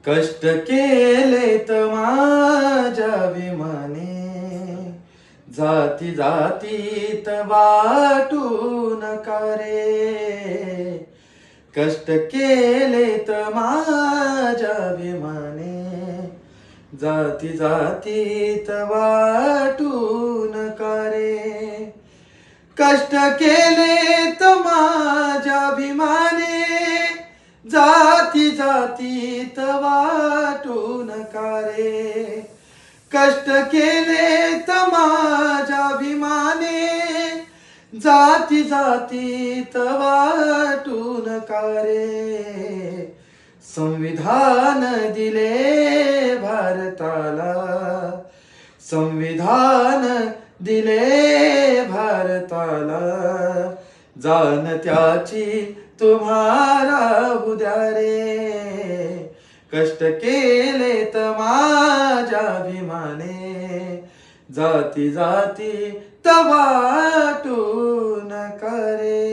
कष्ट केलेत माझ्या विमाने, जाती जातीत वाटू नका रे. कष्ट केलेत माझ्या विमाने, जाती जातीत वाटू नका रे. कष्ट केलेत माझ्या विमाने, जाती जातीत वाटू नका रे. कष्ट केलेत माझ्या विमाने, जाती जातीत वाटू नका रे. संविधान दिले भारताला, संविधान दिले भारताला, जाण त्याची तुम्हाला उद्या रे. कष्ट केलेत माझ्या विमाने, जाती जाती वाटू नका रे.